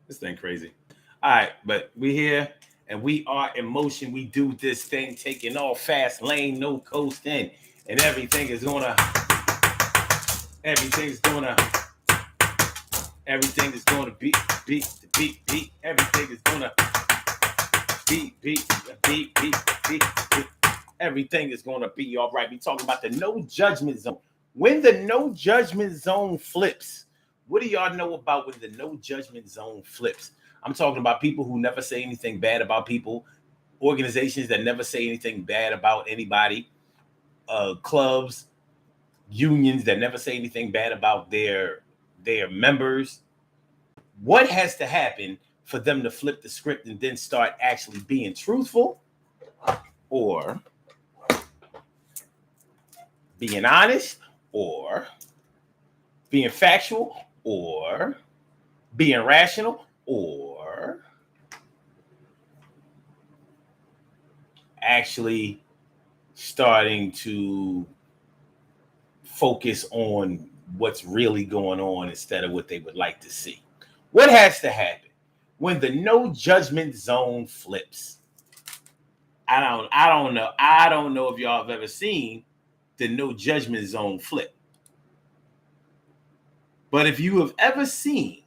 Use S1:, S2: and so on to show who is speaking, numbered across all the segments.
S1: This thing crazy. All right, but we here and we are in motion. We do this thing, taking all fast lane, no coasting, and everything is gonna beat. Everything is gonna beat. Everything is gonna be all right. We talking about the no judgment zone. When the no judgment zone flips, what do y'all know about when the no judgment zone flips? I'm talking about people who never say anything bad about people, organizations that never say anything bad about anybody, clubs, unions that never say anything bad about their members. What has to happen for them to flip the script and then start actually being truthful or being honest or being factual or being rational or actually starting to focus on what's really going on instead of what they would like to see? What has to happen when the no judgment zone flips? I don't know. I don't know if y'all have ever seen the no judgment zone flip. But if you have ever seen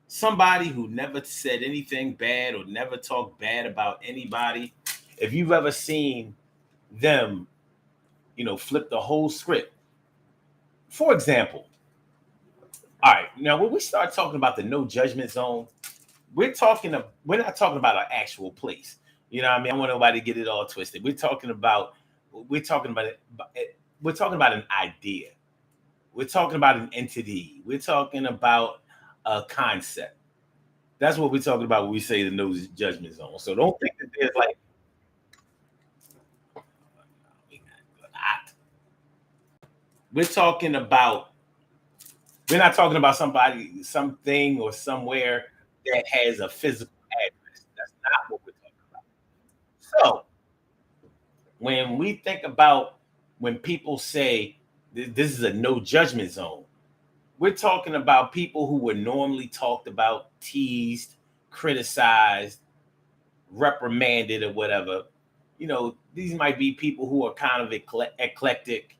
S1: somebody who never said anything bad or never talked bad about anybody, if you've ever seen them, flip the whole script. For example, all right, now when we start talking about the no judgment zone, we're not talking about an actual place. You know what I mean? I don't want nobody to get it all twisted. We're talking about an idea. We're talking about an entity. We're talking about a concept. That's what we're talking about when we say the no judgment zone. So don't think that there's like we're talking about we're not talking about somebody, something, or somewhere that has a physical address. That's not what we're talking about. So when we think about when people say this is a no judgment zone, we're talking about people who were normally talked about, teased, criticized, reprimanded, or whatever. These might be people who are kind of eclectic.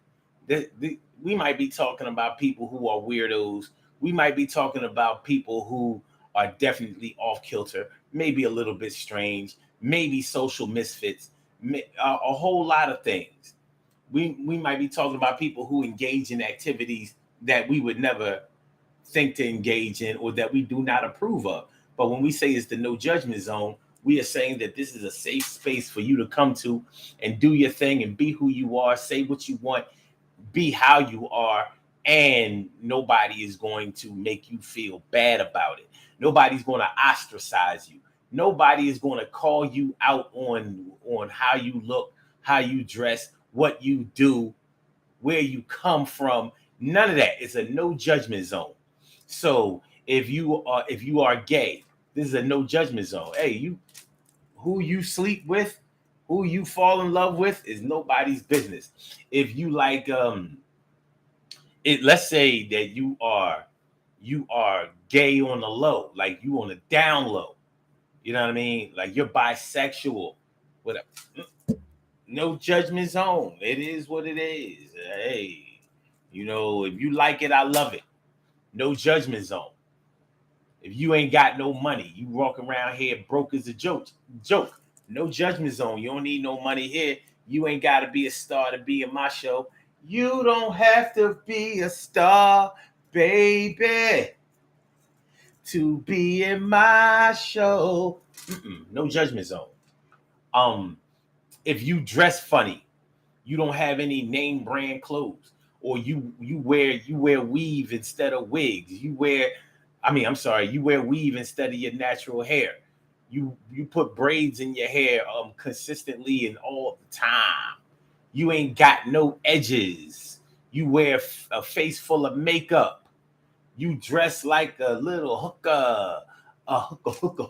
S1: We might be talking about people who are weirdos. We might be talking about people who are definitely off kilter, maybe a little bit strange, maybe social misfits, a whole lot of things. We might be talking about people who engage in activities that we would never think to engage in or that we do not approve of. But when we say it's the no judgment zone, we are saying that this is a safe space for you to come to and do your thing and be who you are, say what you want, be how you are, and nobody is going to make you feel bad about it. Nobody's going to ostracize you. Nobody is going to call you out on how you look, how you dress, what you do, where you come from. None of that. It's a no judgment zone. So if you are gay, this is a no judgment zone. Hey, who you sleep with, who you fall in love with is nobody's business. If you like let's say that you are gay on the low, like you on the down low. You know what I mean? Like you're bisexual. Whatever. No judgment zone. It is what it is. Hey, if you like it, I love it. No judgment zone. If you ain't got no money, you walk around here broke as a joke. Joke. No judgment zone. You don't need no money here. You ain't got to be a star to be in my show. You don't have to be a star, baby, to be in my show. No judgment zone. Um, if you dress funny, you don't have any name brand clothes, or you wear weave instead of wigs. I'm sorry, you wear weave instead of your natural hair. You put braids in your hair consistently and all the time. You ain't got no edges. You wear a face full of makeup. You dress like a little hooker, a hooker.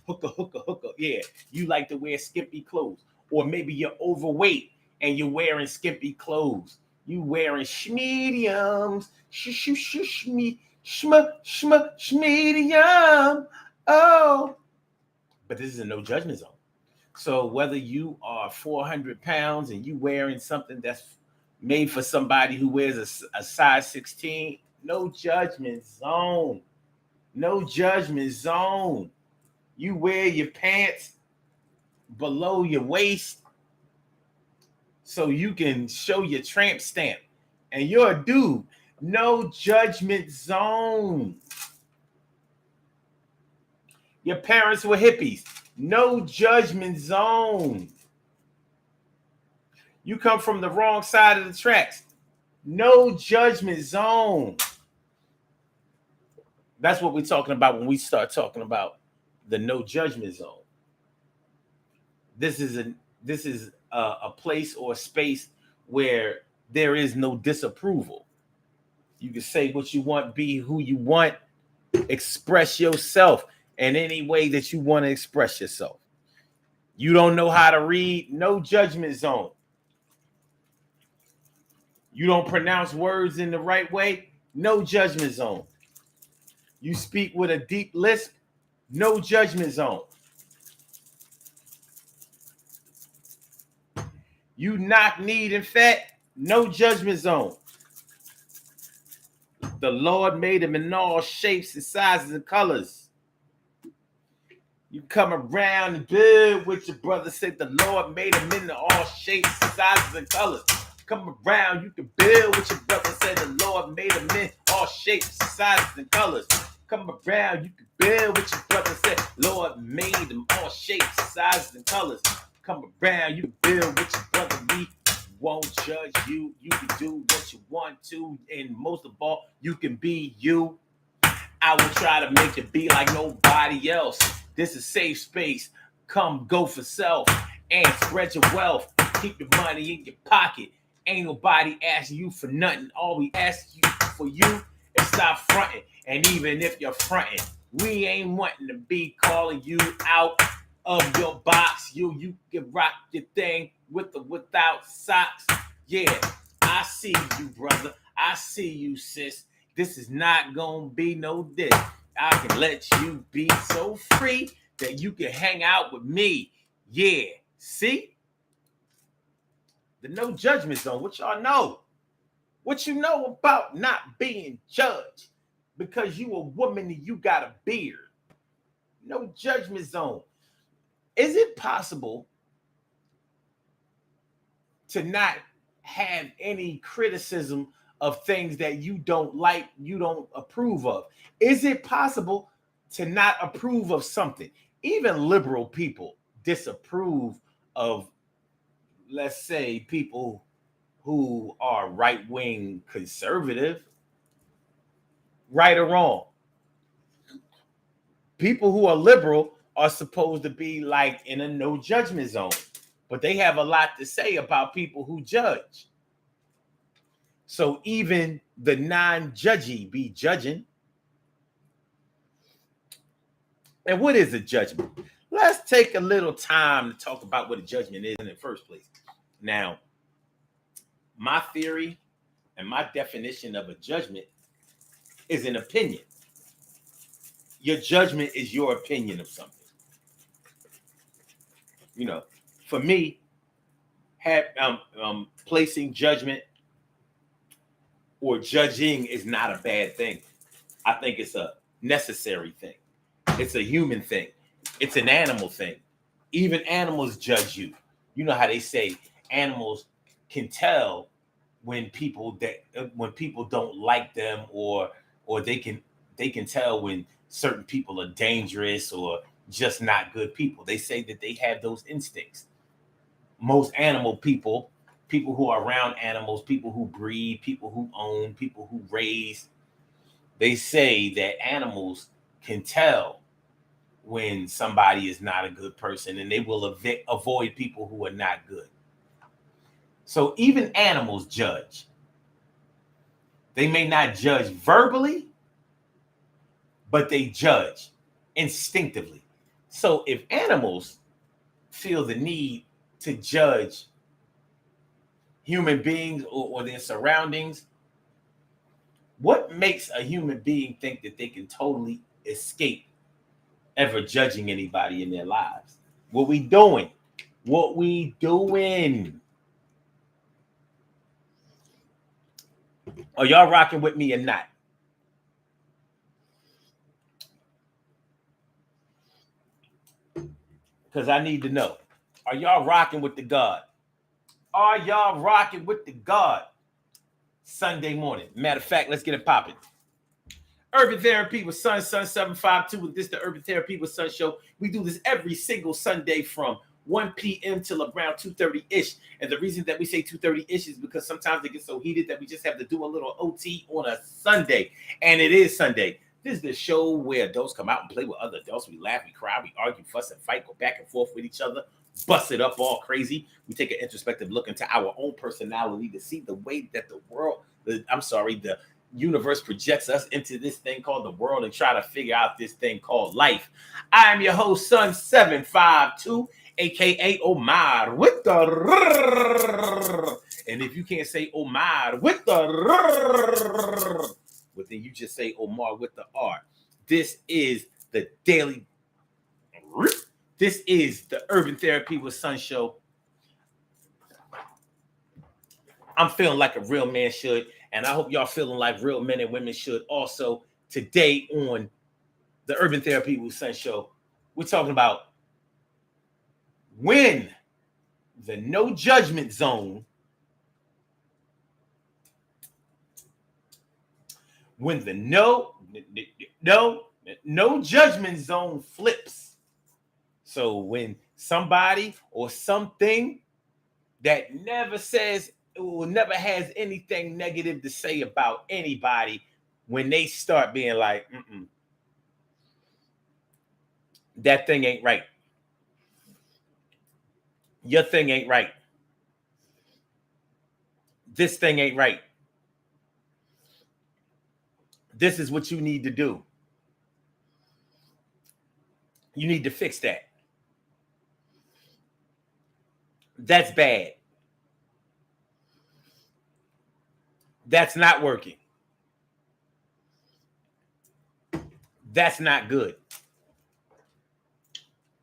S1: hooker. Yeah, you like to wear skimpy clothes, or maybe you're overweight and you're wearing skimpy clothes. You wearing schmediums, schmedium. Oh, but this is a no judgment zone. So whether you are 400 pounds and you wearing something that's made for somebody who wears a size 16, no judgment zone. No judgment zone. You wear your pants below your waist so you can show your tramp stamp. And you're a dude. No judgment zone. Your parents were hippies. No judgment zone. You come from the wrong side of the tracks. No judgment zone. That's what we're talking about when we start talking about the no judgment zone. This is a place or a space where there is no disapproval. You can say what you want, be who you want, express yourself in any way that you want to express yourself. You don't know how to read, no judgment zone. You don't pronounce words in the right way, no judgment zone. You speak with a deep lisp, no judgment zone. You knock, kneed, and fat, no judgment zone. The Lord made them in all shapes and sizes and colors. You come around and build with your brother, said the Lord made them in all shapes, sizes, and colors. Come around, you can build with your brother, said the Lord made them in all shapes, sizes, and colors. Come around, you can build with your brother, said Lord made them all shapes, sizes, and colors. Come around, you can build with your brother, we won't judge you. You can do what you want to, and most of all, you can be you. I will try to make it be like nobody else. This is safe space. Come go for self and spread your wealth. Keep your money in your pocket. Ain't nobody asking you for nothing. All we ask you for you is stop fronting. And even if you're fronting, we ain't wanting to be calling you out of your box. You can rock your thing with or without socks. Yeah, I see you, brother. I see you, sis. This is not gonna be no this. I can let you be so free that you can hang out with me. Yeah, see? The no judgment zone. What y'all know? What you know about not being judged? Because you a woman and you got a beard. No judgment zone. Is it possible to not have any criticism of things that you don't like, you don't approve of? Is it possible to not approve of something? Even liberal people disapprove of, let's say, people who are right-wing conservative, right or wrong. People who are liberal are supposed to be like in a no judgment zone, but they have a lot to say about people who judge. So even the non-judgy be judging. And what is a judgment? Let's take a little time to talk about what a judgment is in the first place. Now, my theory and my definition of a judgment is an opinion. Your judgment is your opinion of something. You know, for me, placing judgment or judging is not a bad thing. I think it's a necessary thing. It's a human thing. It's an animal thing. Even animals judge you. You know how they say animals can tell when people don't like them, or they can tell when certain people are dangerous or just not good people. They say that they have those instincts. Most animal people who are around animals, people who breed, people who own, people who raise, they say that animals can tell when somebody is not a good person, and they will avoid people who are not good. So even animals judge. They may not judge verbally, but they judge instinctively. So if animals feel the need to judge human beings or their surroundings, what makes a human being think that they can totally escape ever judging anybody in their lives? What we doing? What we doing? Are y'all rocking with me or not? Because I need to know. Are y'all rocking with the God? Are y'all rocking with the God? Sunday morning. Matter of fact, let's get it popping. Urban Therapy with Sun 752. This is the Urban Therapy with Sun show. We do this every single Sunday from 1 p.m. till around 2:30-ish. And the reason that we say 2:30-ish is because sometimes it gets so heated that we just have to do a little OT on a Sunday. And it is Sunday. This is the show where adults come out and play with other adults. We laugh, we cry, we argue, fuss, and fight, go back and forth with each other, bust it up all crazy. We take an introspective look into our own personality to see the way that the universe projects us into this thing called the world and try to figure out this thing called life. I am your host, Sun 752, aka Omar with the. And if you can't say Omar with the, well, then you just say Omar with the R. This is the daily. This is the Urban Therapy with Sun show. I'm feeling like a real man should, and I hope y'all feeling like real men and women should also. Today on the Urban Therapy with Sun show, we're talking about when the no judgment zone, when the no judgment zone flips. So when somebody or something that never says or never has anything negative to say about anybody, when they start being like, that thing ain't right. Your thing ain't right. This thing ain't right. This is what you need to do. You need to fix that. That's bad. That's not working. That's not good.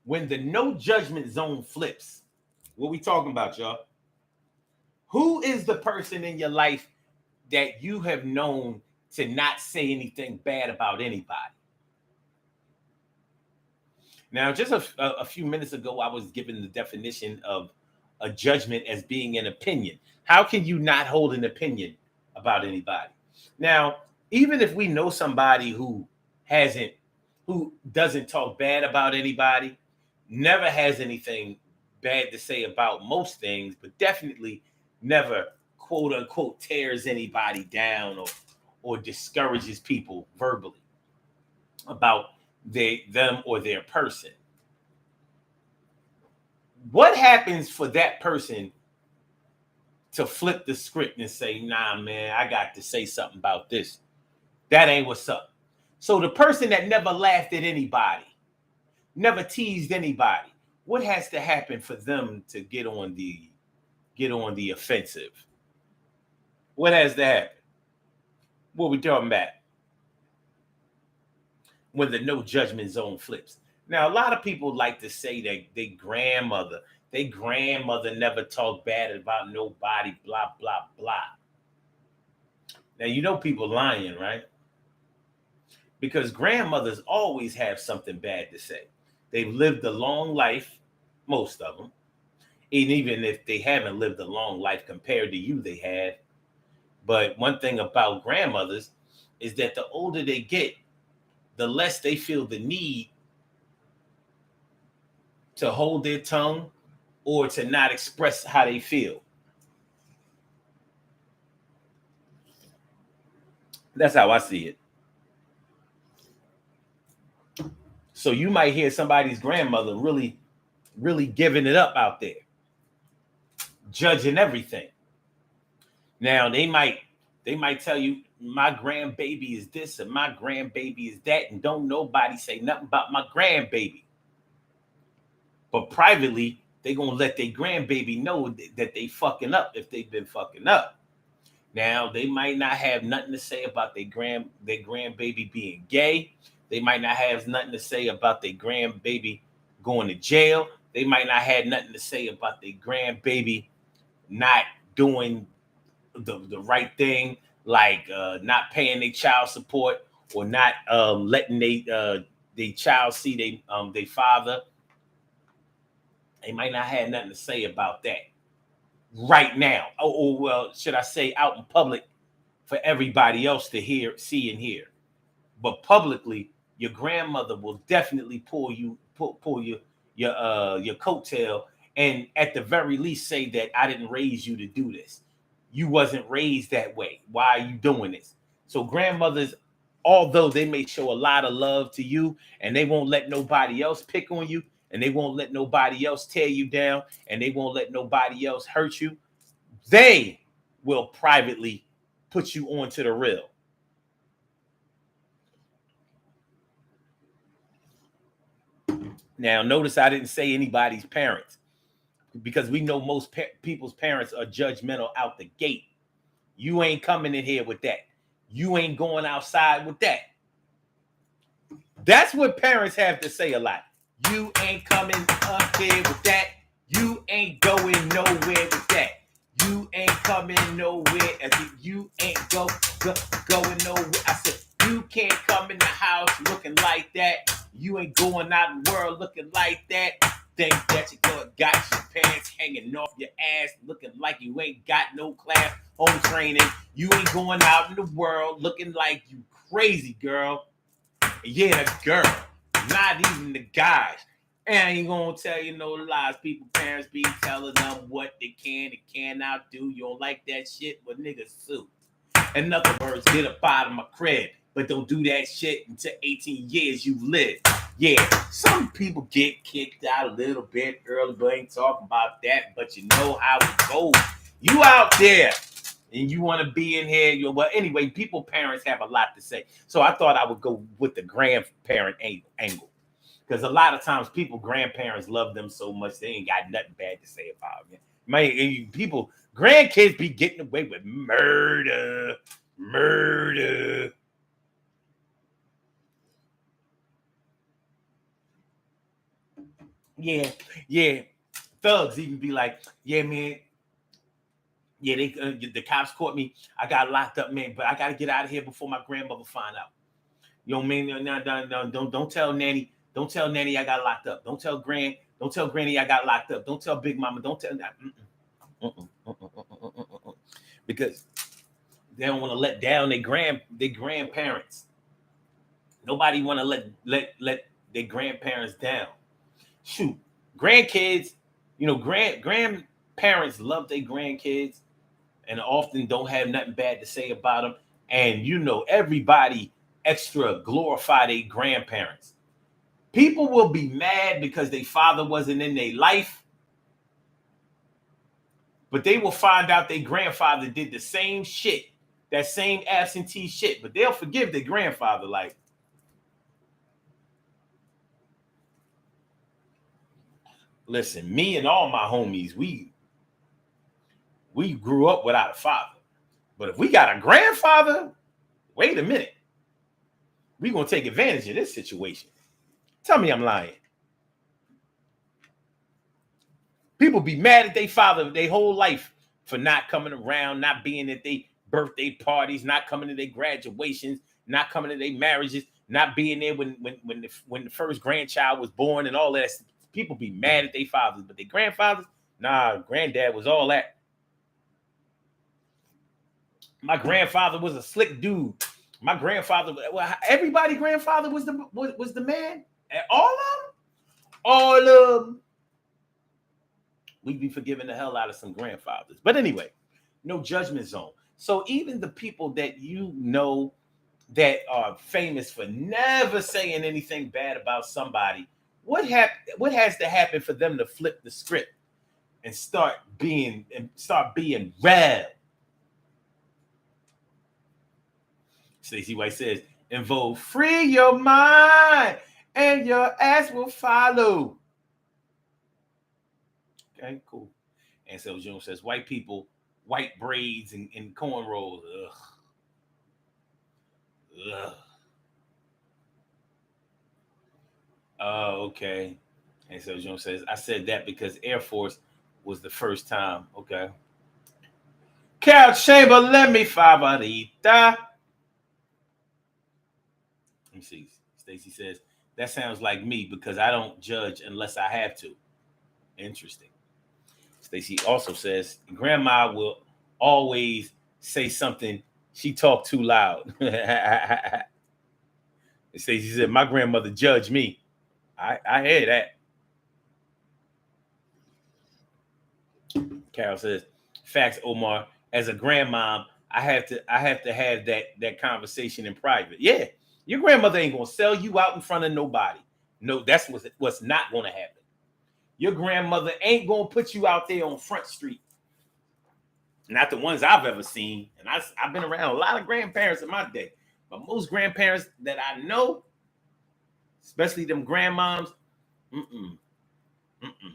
S1: When the no judgment zone flips, what we talking about, y'all? Who is the person in your life that you have known to not say anything bad about anybody? Now, just a few minutes ago, I was given the definition of a judgment as being an opinion. How can you not hold an opinion about anybody? Now, even if we know somebody who doesn't talk bad about anybody, never has anything bad to say about most things, but definitely never quote unquote tears anybody down or discourages people verbally about them or their person. What happens for that person to flip the script and say, nah, man, I got to say something about this? That ain't what's up. So the person that never laughed at anybody, never teased anybody, what has to happen for them to get on the offensive? What has to happen? What we talking about? When the no judgment zone flips. Now, a lot of people like to say that their grandmother never talked bad about nobody, blah, blah, blah. Now, you know people lying, right? Because grandmothers always have something bad to say. They've lived a long life, most of them. And even if they haven't lived a long life compared to you, they have. But one thing about grandmothers is that the older they get, the less they feel the need to hold their tongue or to not express how they feel. That's how I see it. So you might hear somebody's grandmother really, really giving it up out there, judging everything. Now they might tell you my grandbaby is this and my grandbaby is that, and don't nobody say nothing about my grandbaby. But privately, they gonna let their grandbaby know that they fucking up if they've been fucking up. Now they might not have nothing to say about their grandbaby being gay. They might not have nothing to say about their grandbaby going to jail. They might not have nothing to say about their grandbaby not doing the right thing, like not paying their child support or not letting they child see they father. They might not have nothing to say about that right now. Or well, should I say out in public for everybody else to hear, see, and hear. But publicly, your grandmother will definitely pull your coattail, and at the very least say that I didn't raise you to do this. You wasn't raised that way. Why are you doing this? So grandmothers, although they may show a lot of love to you, and they won't let nobody else pick on you, and they won't let nobody else tear you down, and they won't let nobody else hurt you, they will privately put you onto the real. Now, notice I didn't say anybody's parents because we know most people's parents are judgmental out the gate. You ain't coming in here with that. You ain't going outside with that. That's what parents have to say a lot. You ain't coming up here with that. You ain't going nowhere with that. You ain't coming nowhere. You ain't going nowhere. I said, you can't come in the house looking like that. You ain't going out in the world looking like that. Think that you got your pants hanging off your ass looking like you ain't got no class, home training. You ain't going out in the world looking like you crazy, girl. Yeah, the girl, not even the guys. And I ain't gonna tell you no lies. People, parents be telling them what they can and cannot do. You don't like that shit? Well, niggas sue. In other words, get up out of my crib, but don't do that shit until 18 years you live. Yeah, some people get kicked out a little bit early, but ain't talking about that. But you know how it goes. You out there and you want to be in here. Well, anyway, parents have a lot to say. So I thought I would go with the grandparent angle. Because a lot of times grandparents love them so much, they ain't got nothing bad to say about them. Man, grandkids be getting away with murder. Yeah. Thugs even be like, yeah, man. Yeah, the cops caught me. I got locked up, man, but I got to get out of here before my grandmother find out. You know what I mean? No, don't tell Nanny. Don't tell Nanny I got locked up. Don't tell Granny I got locked up. Don't tell Big Mama. Don't tell that. Because they don't want to let down their grandparents. Nobody want to let their grandparents down. Shoot, grandkids, grandparents love their grandkids and often don't have nothing bad to say about them. And everybody extra glorify their grandparents. People will be mad because their father wasn't in their life, but they will find out their grandfather did the same shit, that same absentee shit, but they'll forgive their grandfather. Like, listen, me and all my homies, we grew up without a father. But if we got a grandfather, wait a minute. We're going to take advantage of this situation. Tell me I'm lying. People be mad at their father their whole life for not coming around, not being at their birthday parties, not coming to their graduations, not coming to their marriages, not being there when the first grandchild was born and all that. People be mad at their fathers, but their grandfathers, nah, granddad was all that. My grandfather was a slick dude. My grandfather, well, everybody grandfather was the man. All of them, all of them. We'd be forgiving the hell out of some grandfathers. But anyway, no judgment zone. So even the people that that are famous for never saying anything bad about somebody, what has to happen for them to flip the script and start being red? Stacey White says, invoke free your mind and your ass will follow. Okay, cool. And so June says, white people, white braids and cornrows. Ugh. Ugh. Oh, okay. And so June says, I said that because Air Force was the first time. Okay. Couch chamber, let me favorita. Let me see. Stacy says, that sounds like me because I don't judge unless I have to. Interesting. Stacy also says, Grandma will always say something. She talked too loud. Stacy said, my grandmother judged me. I hear that. Carol says, facts, Omar. As a grandmom, I have to have that conversation in private. Yeah, your grandmother ain't gonna sell you out in front of nobody. No, that's what's not gonna happen. Your grandmother ain't gonna put you out there on Front Street. Not the ones I've ever seen. And I've been around a lot of grandparents in my day. But most grandparents that I know, especially them grandmoms, mm-mm, mm-mm.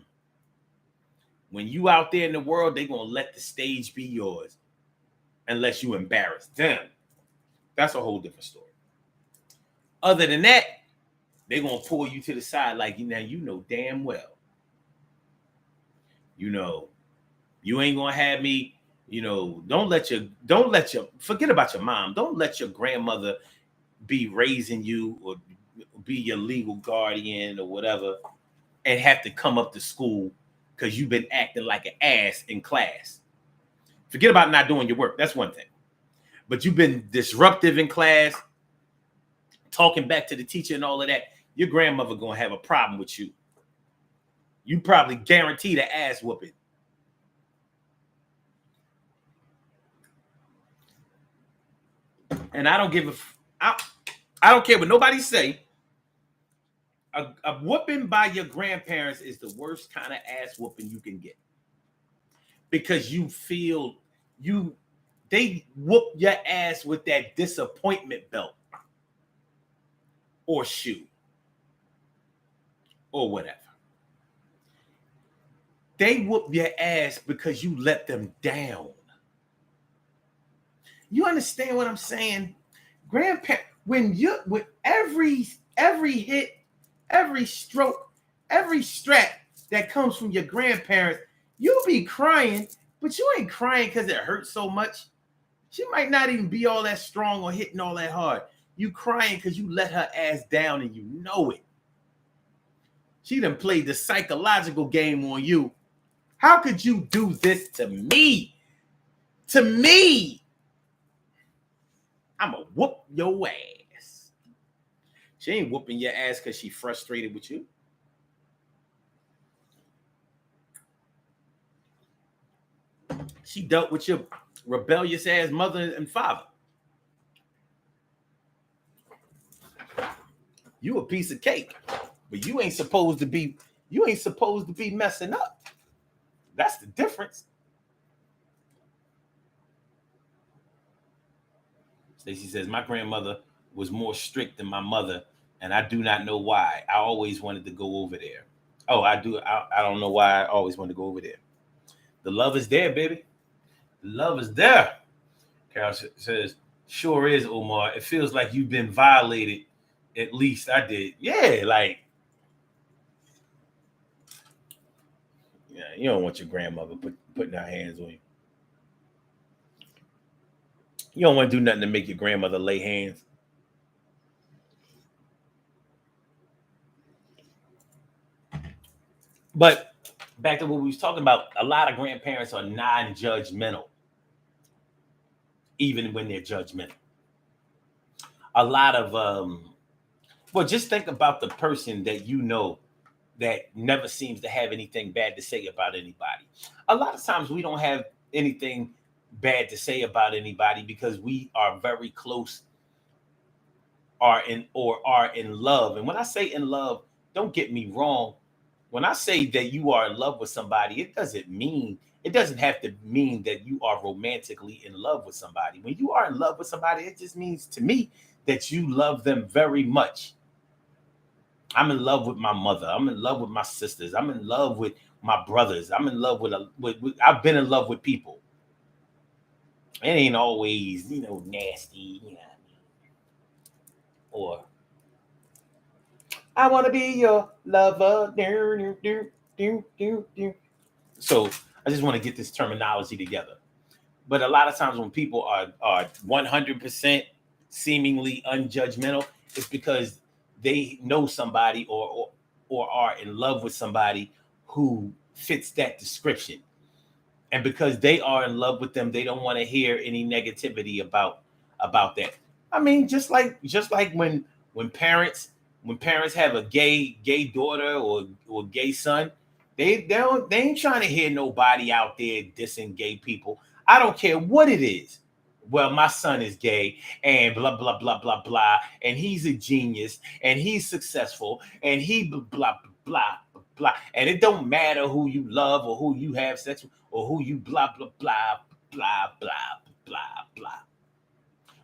S1: When you out there in the world, they gonna let the stage be yours unless you embarrass them. That's a whole different story. Other than that, they're gonna pull you to the side like you know damn well. You know, you ain't gonna have me, don't let your forget about your mom. Don't let your grandmother be raising you or be your legal guardian or whatever and have to come up to school because you've been acting like an ass in class. Forget about not doing your work. That's one thing. But you've been disruptive in class, talking back to the teacher and all of that. Your grandmother gonna have a problem with you. You probably guaranteed an ass whooping. And I don't give I don't care what nobody say. A whooping by your grandparents is the worst kind of ass whooping you can get because you feel they whoop your ass with that disappointment belt or shoe or whatever. They whoop your ass because you let them down. You understand what I'm saying? Grandparent, with every hit, every stroke, every strap that comes from your grandparents, you'll be crying, but you ain't crying because it hurts so much. She might not even be all that strong or hitting all that hard. You crying because you let her ass down and you know it. She done played the psychological game on you. How could you do this to me? To me. I'ma whoop your ass. She ain't whooping your ass because she frustrated with you. She dealt with your rebellious ass mother and father. You a piece of cake, but you ain't supposed to be messing up. That's the difference. Stacy says, my grandmother was more strict than my mother, and I do not know why. I always wanted to go over there. Oh, I do. I don't know why I always wanted to go over there. The love is there, baby. The love is there. Carol says, sure is, Omar. It feels like you've been violated. At least I did. Yeah, like, yeah, you don't want your grandmother putting her hands on you. You don't want to do nothing to make your grandmother lay hands. But back to what we was talking about, a lot of grandparents are non-judgmental, even when they're judgmental. A lot of well, just think about the person that you know that never seems to have anything bad to say about anybody. A lot of times we don't have anything bad to say about anybody because we are very close are in love. And when I say in love, don't get me wrong. When I say that you are in love with somebody, it doesn't have to mean that you are romantically in love with somebody. When you are in love with somebody, it just means to me that you love them very much. I'm in love with my mother. I'm in love with my sisters. I'm in love my brothers. I'm in love with I've been in love with people. It ain't always, nasty, or I want to be your lover. So I just want to get this terminology together. But a lot of times when people are 100% seemingly unjudgmental, it's because they know somebody or are in love with somebody who fits that description. And because they are in love with them, they don't want to hear any negativity about that. I mean, just like when parents when parents have a gay daughter or gay son, they ain't trying to hear nobody out there dissing gay people. I don't care what it is. Well, my son is gay and blah blah blah blah blah, and he's a genius and he's successful and he blah blah blah blah, and it don't matter who you love or who you have sex with or who you blah blah blah blah blah blah blah.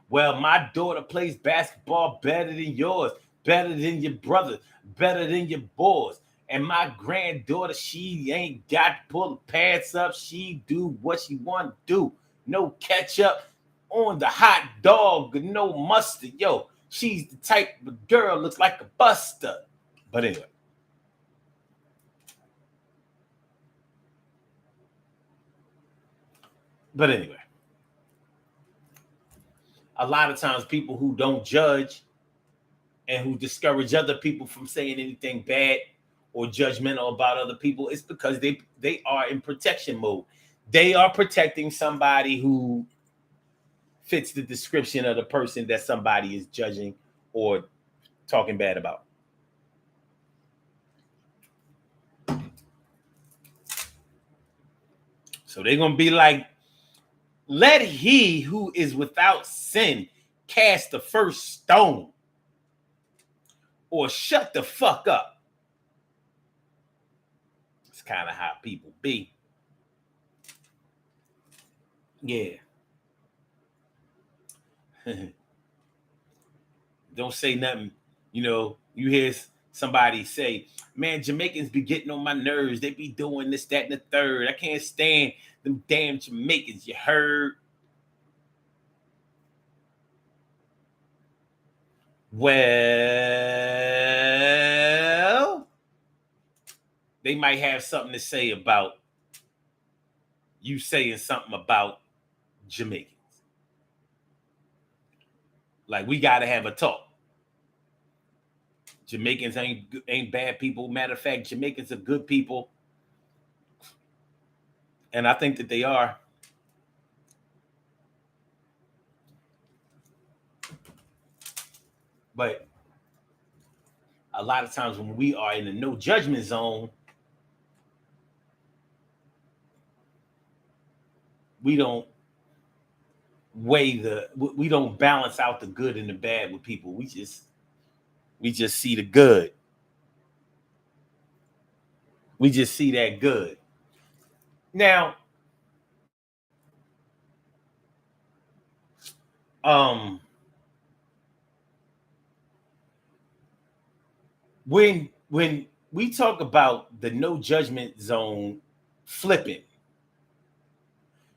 S1: Well, my daughter plays basketball better than yours, better than your brother, better than your boys. And my granddaughter, she ain't got to pull the pants up. She do what she want to do. No ketchup on the hot dog, no mustard. Yo, she's the type of girl looks like a buster. But anyway. But anyway, a lot of times people who don't judge and who discourage other people from saying anything bad or judgmental about other people, it's because they are in protection mode. They are protecting somebody who fits the description of the person that somebody is judging or talking bad about. So they're gonna be like, let he who is without sin cast the first stone, or shut the fuck up. It's kind of how people be. Yeah. Don't say nothing. You hear somebody say, man, Jamaicans be getting on my nerves. They be doing this, that, and the third. I can't stand them damn Jamaicans. You heard? Well, they might have something to say about you saying something about Jamaicans. Like, we got to have a talk. Jamaicans ain't bad people. Matter of fact, Jamaicans are good people. And I think that they are. But a lot of times when we are in the no judgment zone, we don't we don't balance out the good and the bad with people. We just see the good. We just see that good. Now, um when we talk about the no judgment zone flipping,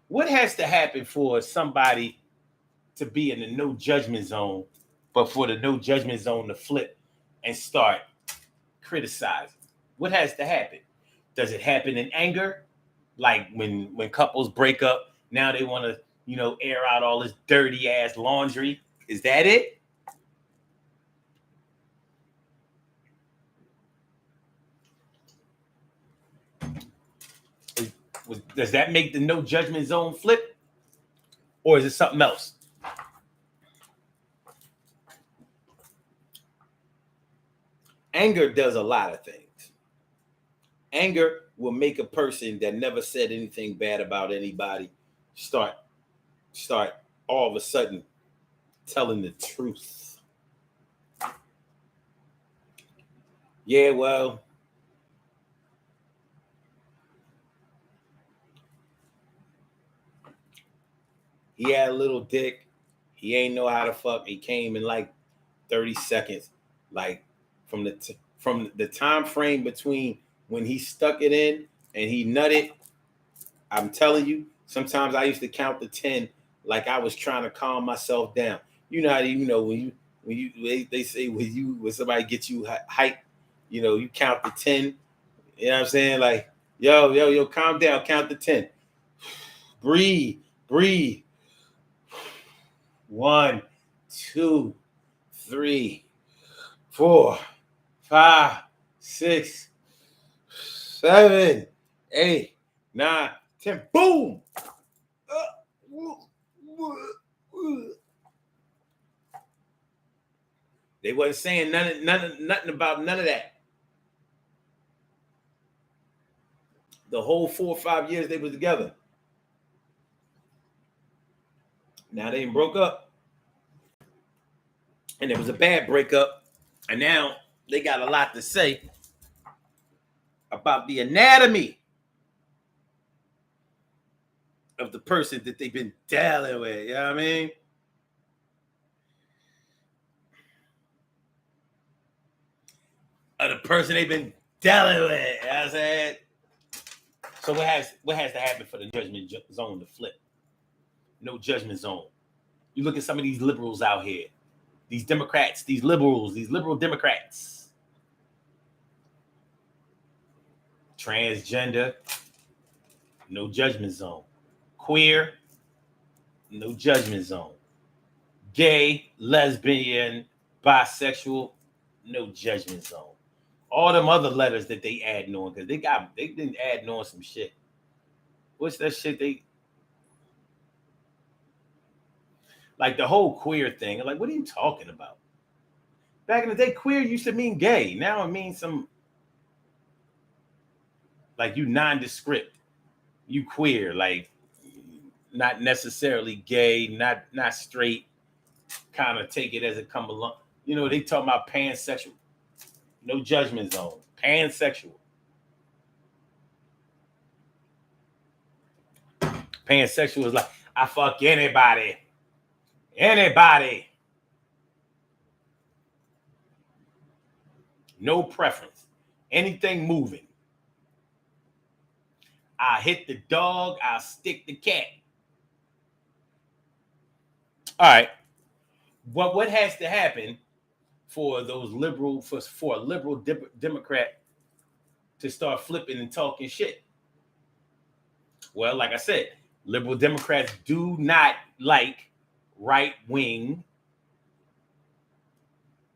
S1: what has to happen for somebody to be in the no judgment zone, but for the no judgment zone to flip and start criticizing? What has to happen? Does it happen in anger? Like when couples break up, now they want to, air out all this dirty ass laundry. Is that it? Does that make the no judgment zone flip? Or is it something else? Anger does a lot of things. Anger will make a person that never said anything bad about anybody start start all of a sudden telling the truth. Yeah, well, he had a little dick. He ain't know how to fuck. He came in like 30 seconds. Like from the time frame between when he stuck it in and he nutted. I'm telling you, sometimes I used to count to 10 like I was trying to calm myself down. You know how when they say when somebody gets you hype, you count to 10. You know what I'm saying? Like, yo, calm down, count to 10. Breathe, breathe. 1, 2, 3, 4, 5, 6, 7, 8, 9, 10. Boom. They wasn't saying nothing about none of that. The whole 4 or 5 years they was together. Now they broke up, and it was a bad breakup, and now they got a lot to say about the anatomy of the person that they've been dealing with. You know what I mean? Of the person they've been dealing with. You know what I'm saying? So what has to happen for the judgment zone to flip? No judgment zone. You look at some of these liberals out here, these Democrats, these liberal Democrats. Transgender, no judgment zone. Queer, no judgment zone. Gay, lesbian, bisexual, no judgment zone. All them other letters that they adding on, because they've been adding on some shit. What's that shit like the whole queer thing? Like, what are you talking about? Back in the day, queer used to mean gay. Now it means some like you nondescript, you queer, like not necessarily gay, not straight. Kind of take it as it come along. They talk about pansexual, no judgment zone. Pansexual. Pansexual is like I fuck anybody. No preference. Anything moving. I hit the dog. I'll stick the cat. All right. What has to happen for those liberal for a liberal Democrat to start flipping and talking shit? Well, like I said, liberal Democrats do not like right-wing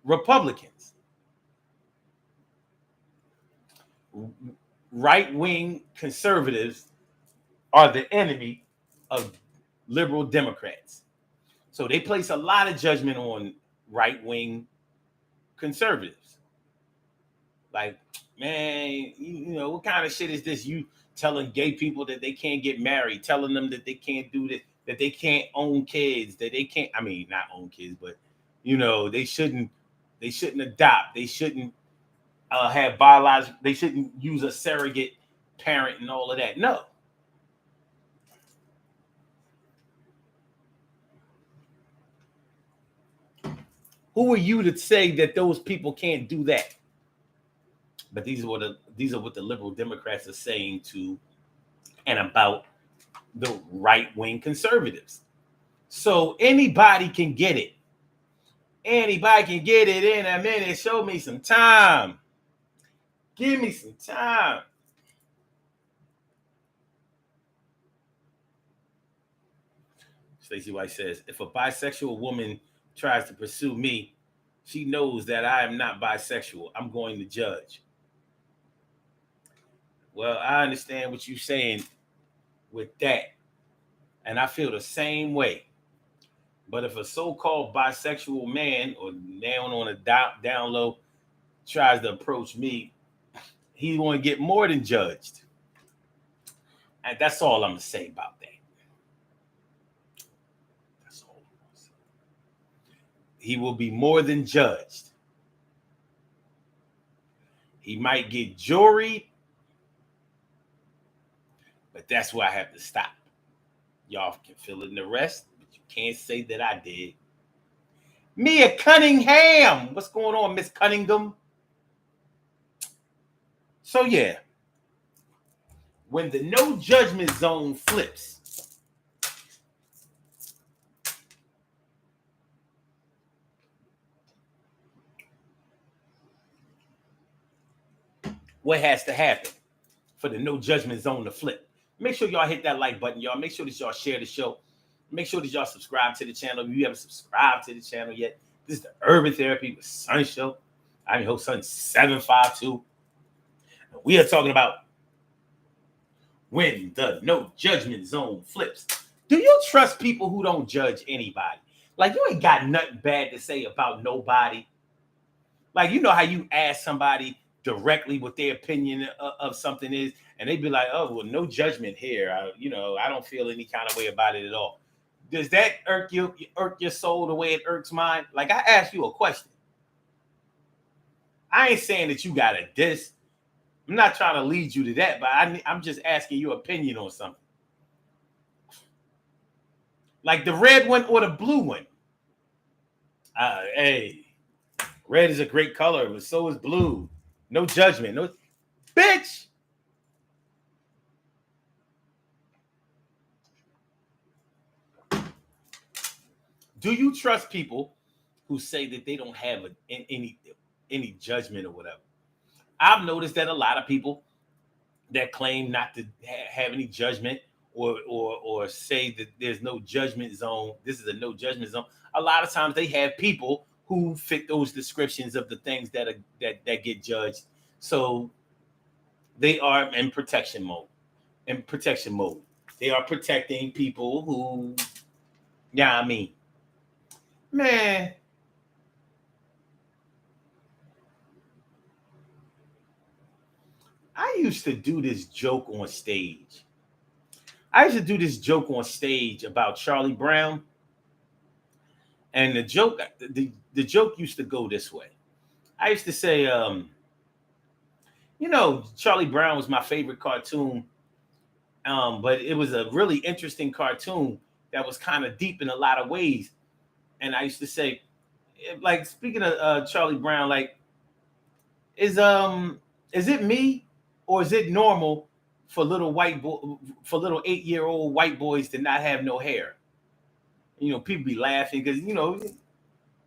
S1: Republicans. Right-wing conservatives are the enemy of liberal Democrats. So they place a lot of judgment on right-wing conservatives. Like, man, what kind of shit is this? You telling gay people that they can't get married, telling them that they can't do this, that they can't own kids, that they can't, not own kids, but they shouldn't adopt, they shouldn't have biological, they shouldn't use a surrogate parent and all of that. No. Who are you to say that those people can't do that? But these are what the liberal Democrats are saying to and about the right-wing conservatives. So anybody can get it. Anybody can get it in a minute. Show me some time. Give me some time. Stacey White says, if a bisexual woman tries to pursue me, she knows that I am not bisexual. I'm going to judge. Well, I understand what you're saying with that. And I feel the same way. But if a so-called bisexual man or down on a down low tries to approach me, he's going to get more than judged. And that's all I'm going to say about that. That's all I'm going to say. He will be more than judged. He might get juried, but that's where I have to stop. Y'all can fill in the rest, but you can't say that I did. Mia Cunningham. What's going on, Miss Cunningham? So, yeah. when the no judgment zone flips, what has to happen for the no judgment zone to flip? Make sure y'all hit that like button, y'all. Make sure that y'all share the show. Make sure that y'all subscribe to the channel. If you haven't subscribed to the channel yet, this is the Urban Therapy with Son Show. I'm your host, Son 752. We are talking about when the no judgment zone flips. Do you trust people who don't judge anybody? Like, you ain't got nothing bad to say about nobody. Like, you know how you ask somebody directly what their opinion of something is, and they be like, oh, well, no judgment here. I don't feel any kind of way about it at all. Does that irk your soul the way it irks mine? Like, I asked you a question. I ain't saying that you got a diss. I'm not trying to lead you to that, but I'm just asking your opinion on something. Like the red one or the blue one. Hey, red is a great color, but so is blue. No judgment. No, bitch. Do you trust people who say that they don't have any judgment or whatever? I've noticed that a lot of people that claim not to have any judgment or say that there's no judgment zone, this is a no judgment zone, a lot of times they have people who fit those descriptions of the things that get judged. So they are in protection mode. They are protecting people who, yeah, I mean, man, I used to do this joke on stage. About Charlie Brown. And the joke used to go this way. I used to say, Charlie Brown was my favorite cartoon. But it was a really interesting cartoon that was kind of deep in a lot of ways. And I used to say, like, speaking of Charlie Brown, like, is it me or is it normal for little 8-year-old white boys to not have no hair? People be laughing because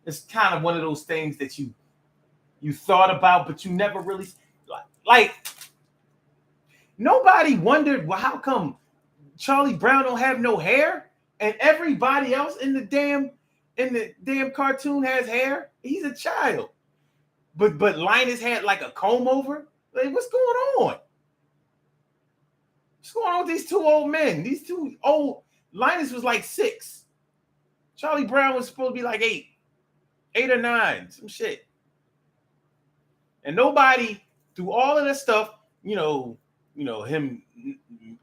S1: it's kind of one of those things that you thought about, but you never really like. Nobody wondered, well, how come Charlie Brown don't have no hair and everybody else in the damn cartoon has hair? He's a child. But Linus had like a comb over. Like, what's going on? What's going on with these two old men? These two old. Linus was like 6. Charlie Brown was supposed to be like 8 or 9, some shit. And nobody, through all of that stuff, him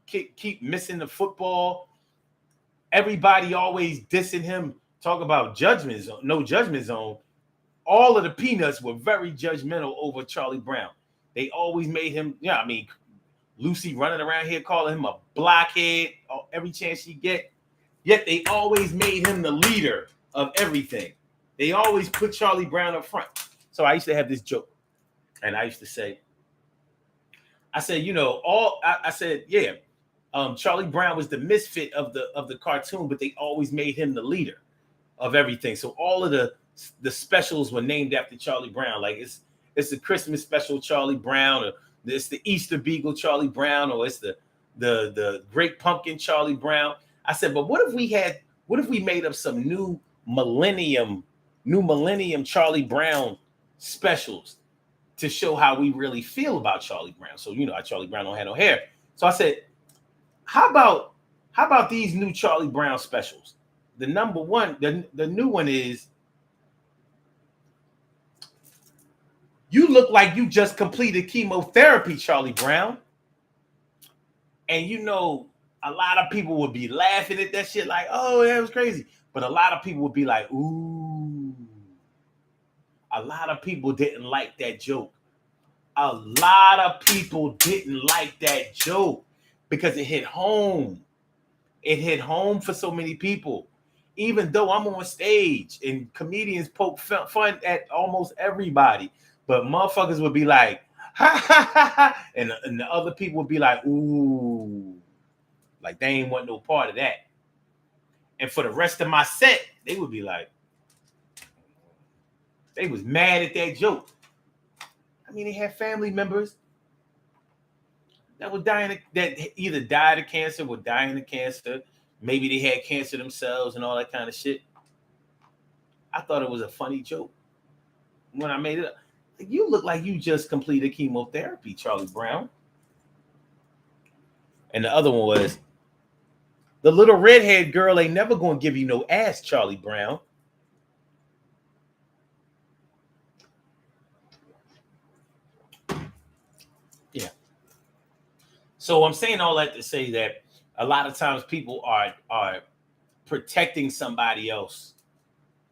S1: keep missing the football. Everybody always dissing him. Talk about judgment zone, no judgment zone. All of the peanuts were very judgmental over Charlie Brown. They always made him, Lucy running around here calling him a blockhead every chance she get. Yet they always made him the leader of everything. They always put Charlie Brown up front. So I used to have this joke. And I used to say, Charlie Brown was the misfit of the cartoon, but they always made him the leader of everything. So all of the specials were named after Charlie Brown. Like it's the Christmas special Charlie Brown, or it's the Easter Beagle Charlie Brown, or it's the Great Pumpkin Charlie Brown. I said, but what if we made up some new millennium Charlie Brown specials to show how we really feel about Charlie Brown? So Charlie Brown don't have no hair. So I said, how about these new Charlie Brown specials? The number one, the new one is, you look like you just completed chemotherapy, Charlie Brown. And a lot of people would be laughing at that shit like, oh, that was crazy. But a lot of people would be like, ooh. A lot of people didn't like that joke. A lot of people didn't like that joke because it hit home. It hit home for so many people. Even though I'm on stage and comedians poke fun at almost everybody, but motherfuckers would be like, and the other people would be like, ooh, like they ain't want no part of that. And for the rest of my set, they would be like, they was mad at that joke. I mean, they had family members that were dying, that either died of cancer, were dying of cancer. Maybe they had cancer themselves and all that kind of shit. I thought it was a funny joke when I made it up. You look like you just completed chemotherapy, Charlie Brown. And the other one was, the little redhead girl ain't never gonna give you no ass, Charlie Brown. Yeah. So I'm saying all that to say that a lot of times people are protecting somebody else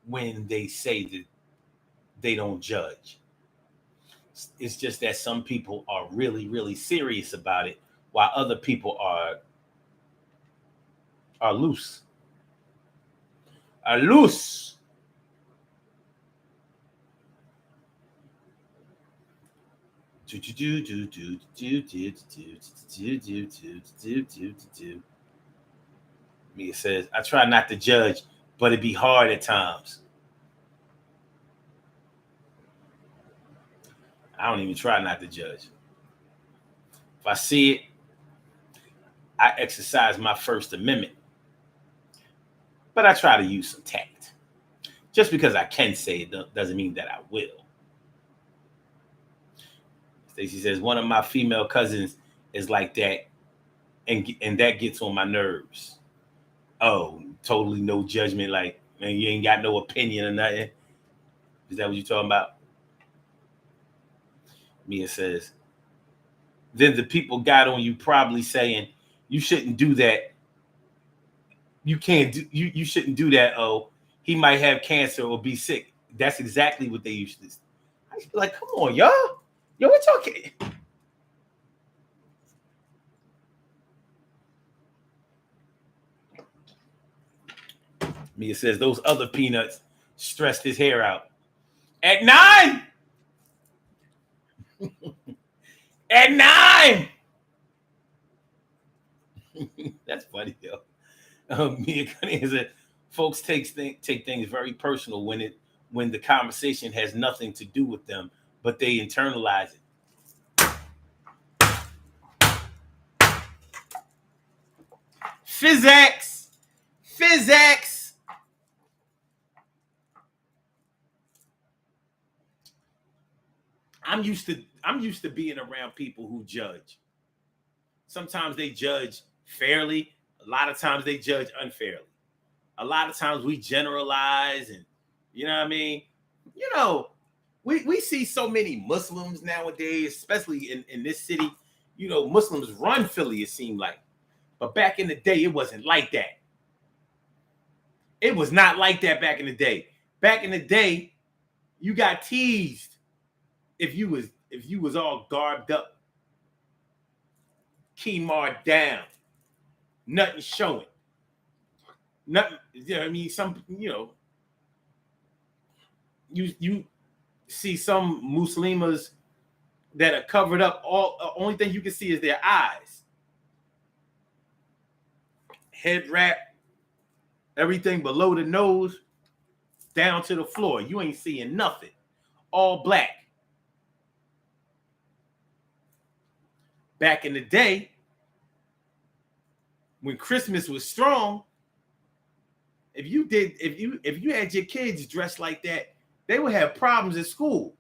S1: when they say that they don't judge. It's just that some people are really, really serious about it, while other people are loose. Are loose. Mia says, I try not to judge, but it be hard at times. I don't even try not to judge. If I see it, I exercise my First Amendment. But I try to use some tact. Just because I can say it doesn't mean that I will. Stacy says, one of my female cousins is like that, and that gets on my nerves. Oh, totally no judgment. Like, man, you ain't got no opinion or nothing. Is that what you're talking about? Mia says, then the people got on you probably saying, you shouldn't do that. You can't do, you shouldn't do that. Oh, he might have cancer or be sick. That's exactly what they used to. I used to be like, come on, y'all. Yo, what y'all? Mia says those other peanuts stressed his hair out. At 9! At 9! That's funny, though. Mia Cunningham said, folks take things very personal when the conversation has nothing to do with them, but they internalize it. Physics! Physics! I'm used to being around people who judge. Sometimes they judge fairly, a lot of times they judge unfairly. A lot of times we generalize, and you know what I mean? You know, we see so many Muslims nowadays, especially in this city. You know, Muslims run Philly, it seemed like. But back in the day, it wasn't like that. It was not like that back in the day. Back in the day, you got teased if you was all garbed up, key marked down, nothing showing. Nothing, you know what I mean? Some, you see some Muslimas that are covered up. All only thing you can see is their eyes, head wrap, everything below the nose, down to the floor. You ain't seeing nothing. All black. Back in the day, when Christmas was strong, if you had your kids dressed like that, they would have problems at school.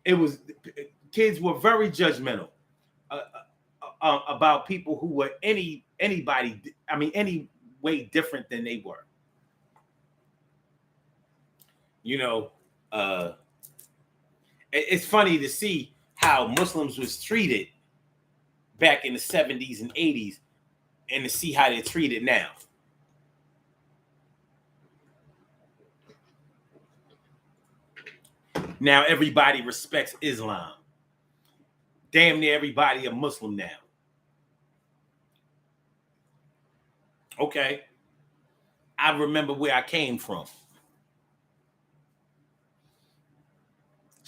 S1: It was Kids were very judgmental about people who were anybody. I mean, any way different than they were. You know, uh, it's funny to see how Muslims was treated back in the 70s and 80s, and to see how they're treated now. Now everybody respects Islam. Damn near everybody a Muslim now. Okay. I remember where I came from.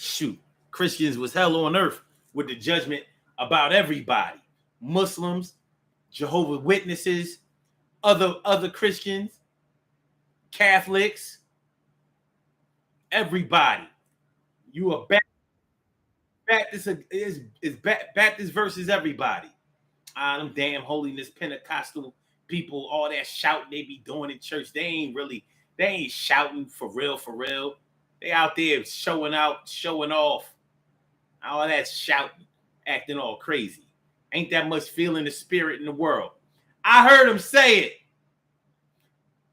S1: Shoot, Christians was hell on earth with the judgment about everybody. Muslims, Jehovah's Witnesses, other Christians, Catholics, everybody. You a Baptist is Baptist versus everybody. Them damn holiness Pentecostal people, all that shouting they be doing in church, they ain't shouting for real, for real. They out there showing out, showing off. All that shouting, acting all crazy. Ain't that much feeling the spirit in the world. I heard him say it.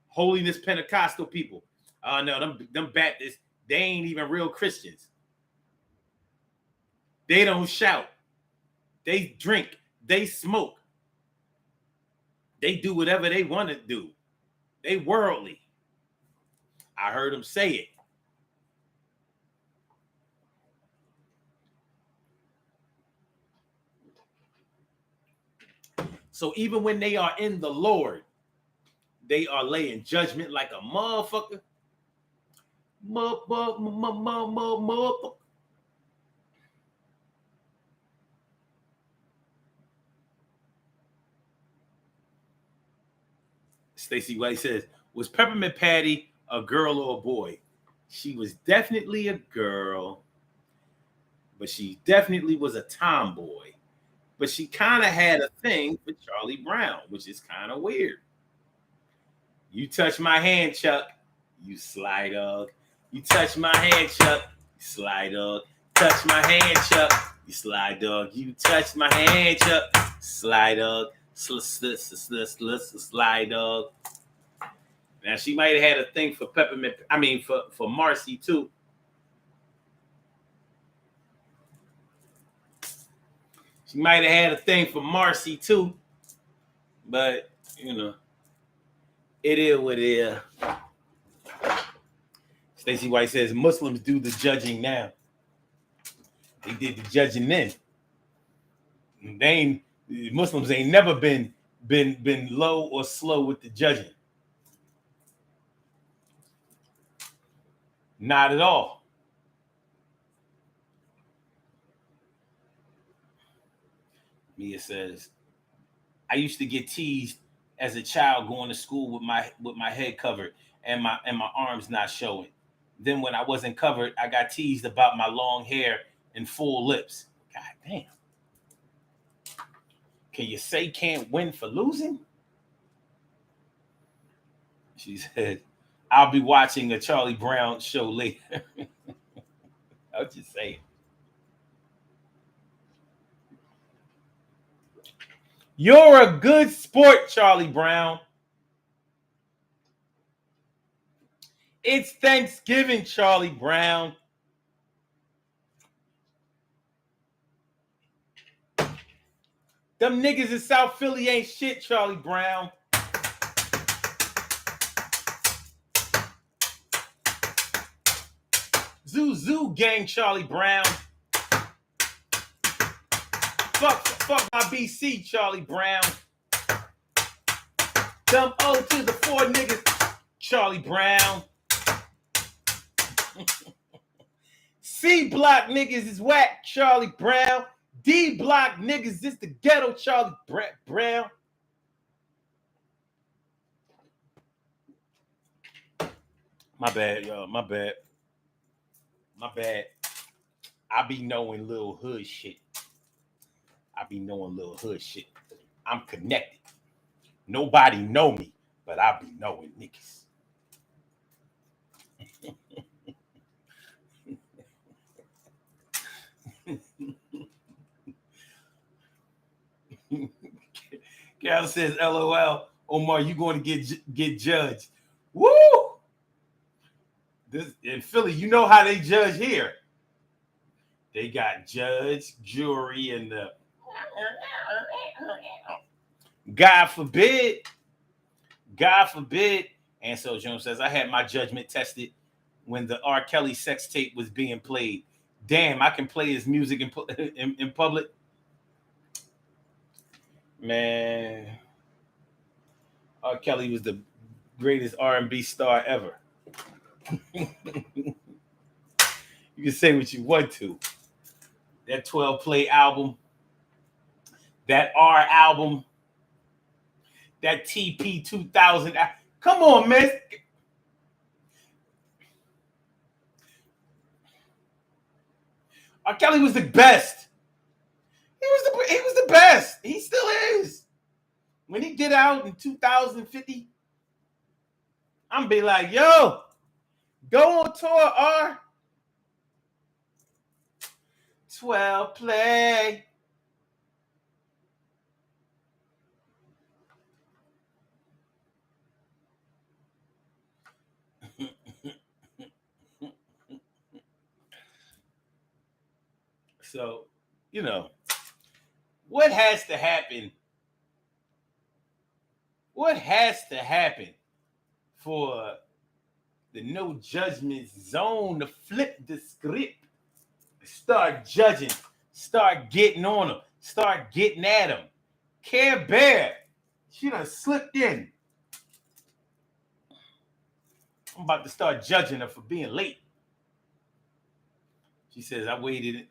S1: Holiness Pentecostal people. No, them Baptists, they ain't even real Christians. They don't shout. They drink. They smoke. They do whatever they want to do. They worldly. I heard him say it. So even when they are in the Lord, they are laying judgment like a motherfucker. Stacy White says, was Peppermint Patty a girl or a boy? She was definitely a girl, but she definitely was a tomboy. But she kind of had a thing for Charlie Brown, which is kind of weird. You touch my hand, Chuck, you sly dog. You touch my hand, Chuck, you sly dog. Touch my hand, Chuck, you sly dog. You touch my hand, Chuck, sly dog. Sly dog. Now she might have had a thing for Peppermint. I mean, for Marcy too. She might have had a thing for Marcy too, but you know, it is what it is. Stacey White says Muslims do the judging now. They did the judging then. Muslims ain't never been low or slow with the judging. Not at all. Mia says, I used to get teased as a child going to school with my head covered and my arms not showing. Then when I wasn't covered, I got teased about my long hair and full lips. God damn. Can you say can't win for losing? She said, I'll be watching a Charlie Brown show later. I'll just say it. You're a good sport, Charlie Brown. It's Thanksgiving, Charlie Brown. Them niggas in South Philly ain't shit, Charlie Brown. Zoo gang, Charlie Brown. Fuck my BC, Charlie Brown. Dumb O to the 4 niggas, Charlie Brown. C block niggas is whack, Charlie Brown. D block niggas is the ghetto, Charlie Brown. My bad, y'all. My bad. I be knowing little hood shit. I'm connected. Nobody know me, but I be knowing niggas. Cal says, LOL. Omar, you going to get judged. Woo! This in Philly, you know how they judge here. They got judge, jury, and the God forbid. And so Jones says, I had my judgment tested when the R. Kelly sex tape was being played. Damn, I can play his music in public. Man, R. Kelly was the greatest R&B star ever. You You can say what you want to. That 12 play album, that R album, that TP 2000. Come on, man. R. Kelly was the best. He was the best. He still is. When he get out in 2050, I'm be like, yo, go on tour, R. 12 play. So, you know, what has to happen? What has to happen for the no judgment zone to flip the script? Start judging, start getting on them, start getting at them. Care Bear, she done slipped in. I'm about to start judging her for being late. She says, I waited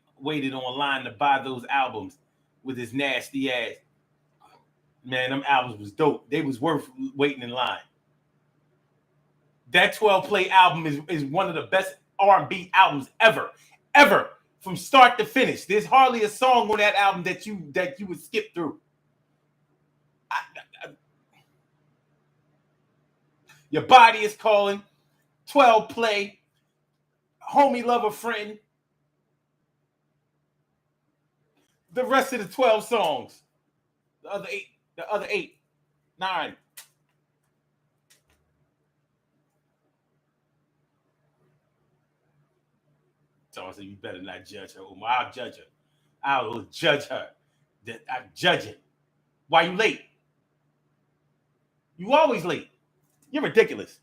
S1: online to buy those albums with his nasty ass. Man, them albums was dope. They was worth waiting in line. That 12 play album is one of the best R&B albums ever, from start to finish. There's hardly a song on that album that you would skip through. Your Body Is Calling, 12 play, Homie Lover Friend. The rest of the 12 songs, the other eight, 9. So I said, you better not judge her. I'll judge her. I will judge her. I judge it. Why you late? You always late. You're ridiculous.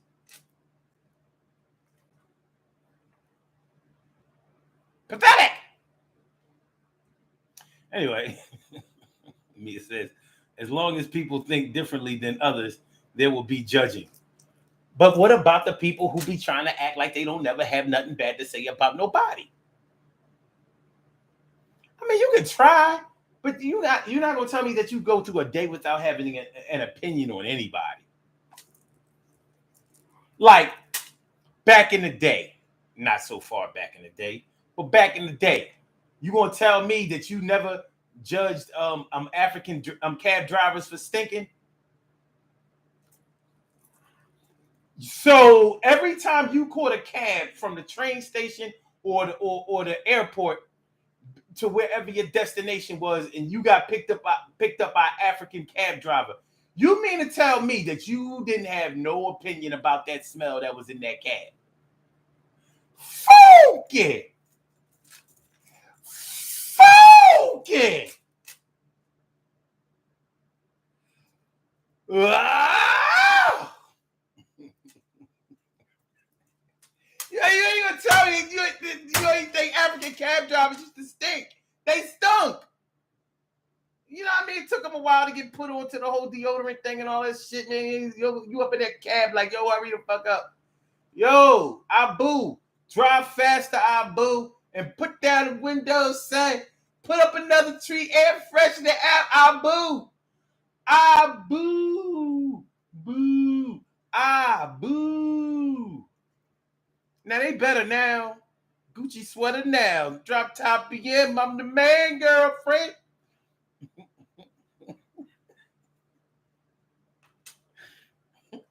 S1: Pathetic. Anyway, Mia says, as long as people think differently than others, there will be judging. But what about the people who be trying to act like they don't never have nothing bad to say about nobody? I mean, you can try, but you're not going to tell me that you go through a day without having an opinion on anybody. Like back in the day, not so far back in the day, but back in the day, you going to tell me that you never judged African cab drivers for stinking? So every time you caught a cab from the train station or the airport to wherever your destination was, and you got picked up by African cab driver, you mean to tell me that you didn't have no opinion about that smell that was in that cab? Funky. Ah! You ain't gonna tell me you ain't think African cab drivers used to stink. They stunk. You know what I mean? It took them a while to get put onto the whole deodorant thing and all that shit, man. You up in that cab like, yo, hurry the fuck up. Yo, Abu, drive faster, Abu, and put down the windows, son. Put up another tree air freshener, Abu. Abu. Boo. Abu. Now they better now. Gucci sweater now. Drop top BM. I'm the man, girlfriend.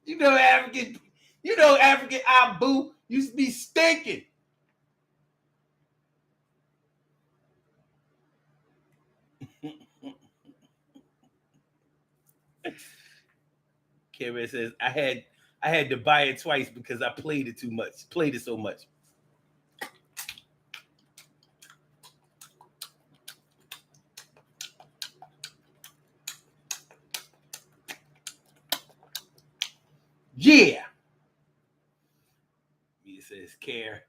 S1: You know African Abu used to be stinking. Karen says, I had to buy it twice because I played it so much. Yeah. It says, Care,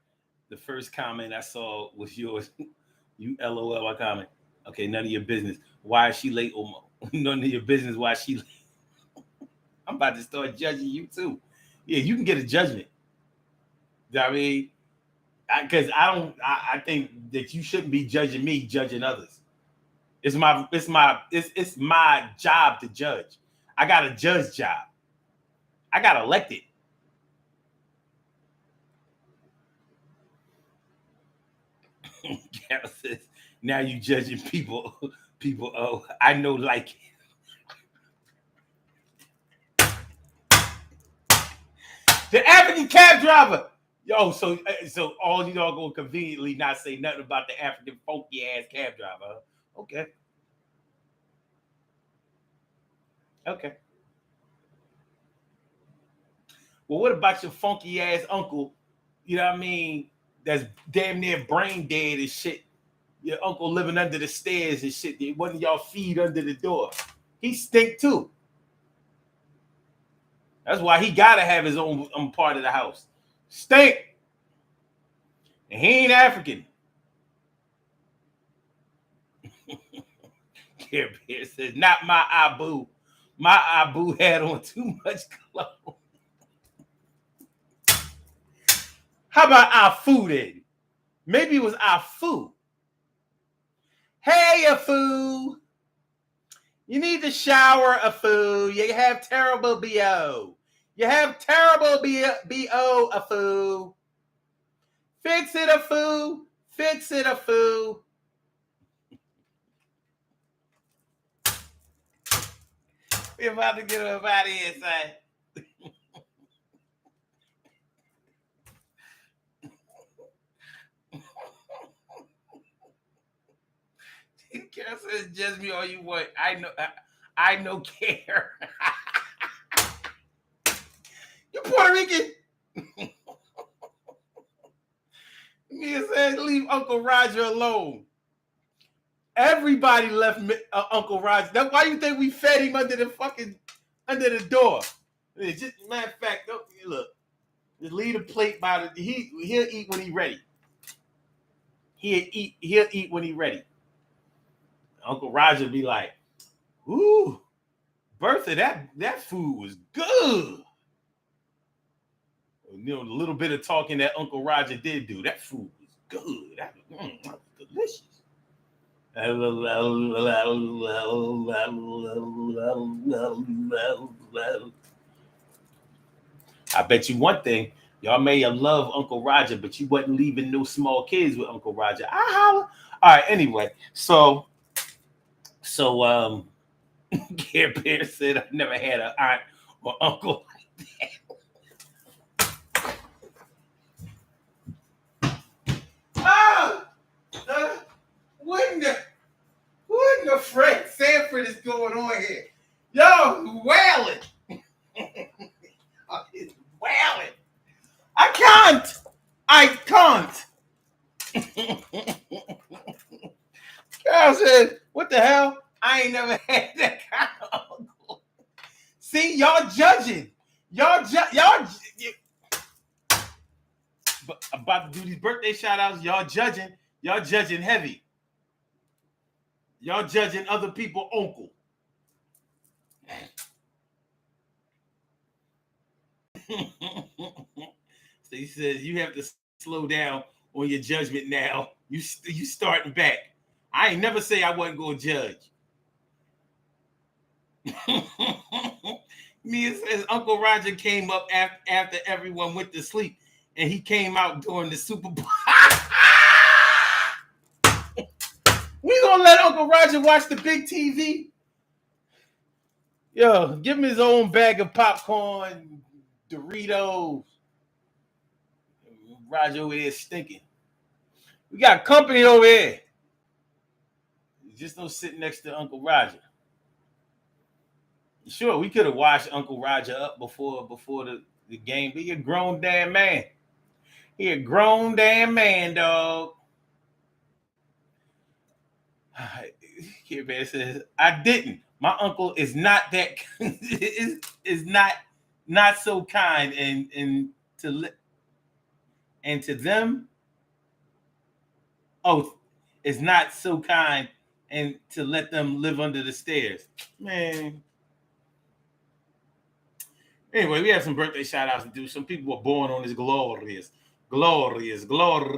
S1: the first comment I saw was yours. You LOL my comment. Okay, none of your business. Why is she late? None of your business why she late. I'm about to start judging you too. Yeah, you can get a judgment. I mean, Because I think that you shouldn't be judging me, judging others. It's my job to judge. I got a judge job. I got elected. Carol says, now you judging people. People, oh, I know, like the African cab driver. Yo, so all you all gonna conveniently not say nothing about the African funky ass cab driver. Huh? Okay. Okay. Well, what about your funky ass uncle? You know what I mean? That's damn near brain dead and shit. Your uncle living under the stairs and shit. One of y'all feet under the door. He stink too. That's why he gotta have his own part of the house. Stink. And he ain't African. Care Bear says, not my Abu. My Abu had on too much clothes. How about Afu then? Maybe it was Afu. Hey, Afu. You need to shower, Afu. You have terrible BO. You have terrible BO, Afu. Fix it, Afu. Fix it, Afu. We're about to get him out of here, son. Carol says, judge me all you want. I know care. You Puerto Rican. Mia says, leave Uncle Roger alone. Everybody left Uncle Roger. That's why you think we fed him under the door. Just matter of fact, look, just leave the plate by the. He'll eat when he's ready. He'll eat when he's ready. Uncle Roger be like, "Ooh, Bertha, that food was good." You know, the little bit of talking that Uncle Roger did do, that food was good. That was delicious. I bet you one thing, y'all may have loved Uncle Roger, but you wasn't leaving no small kids with Uncle Roger. I holla. All right, anyway, so Care Bear said I never had an aunt or uncle like that. What in the Frank Sanford is going on here? Yo, wailing. Wailing. I can't. Carol said, what the hell? I ain't never had that kind of uncle. See, y'all judging. Y'all about to do these birthday shout outs. Y'all judging heavy. Y'all judging other people uncle. So he says you have to slow down on your judgment now. You starting back. I ain't never say I wasn't going to judge. Mia says Uncle Roger came up after everyone went to sleep, and he came out during the Super Bowl. We gonna let Uncle Roger watch the big TV? Yo, give him his own bag of popcorn, Doritos. Roger over there stinking. We got company over here. Just don't sit next to Uncle Roger. Sure, we could have washed Uncle Roger up before the game, but he a grown damn man. He a grown damn man, dog. Here, man says, I didn't. My uncle is not that is not so kind and to them. Oh, is not so kind and to let them live under the stairs. Man. Anyway, we have some birthday shout outs to do. Some people were born on this glorious Glorious, glorious.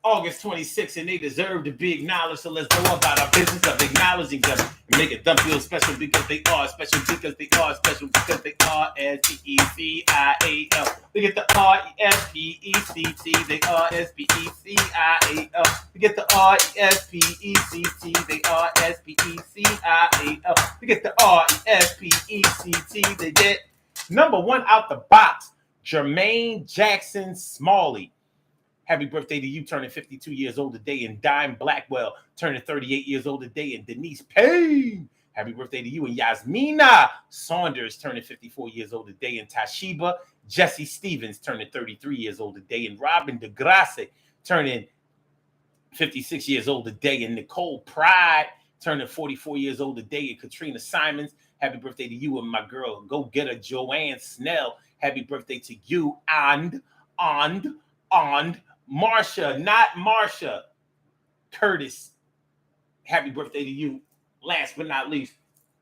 S1: August 26th, and they deserve to be acknowledged. So let's go about our business of acknowledging them and make them feel special because they are special because they are special because they are S-P-E-C-I-A-L. They get the R-E-S-P-E-C-T. They are S-P-E-C-I-A-L. They get the R-E-S-P-E-C-T. They are S-P-E-C-I-A-L. They get the R-E-S-P-E-C-T. They get number one out the box, Jermaine Jackson Smalley. Happy birthday to you, turning 52 years old today, and Dime Blackwell, turning 38 years old today, and Denise Payne. Happy birthday to you, and Yasmina Saunders, turning 54 years old today, and Tashiba Jesse Stevens, turning 33 years old today, and Robin DeGrasse, turning 56 years old today, and Nicole Pride, turning 44 years old today, and Katrina Simons. Happy birthday to you, and my girl, go-getter Joanne Snell. Happy birthday to you, and Marsha, not Marsha Curtis. Happy birthday to you. Last but not least,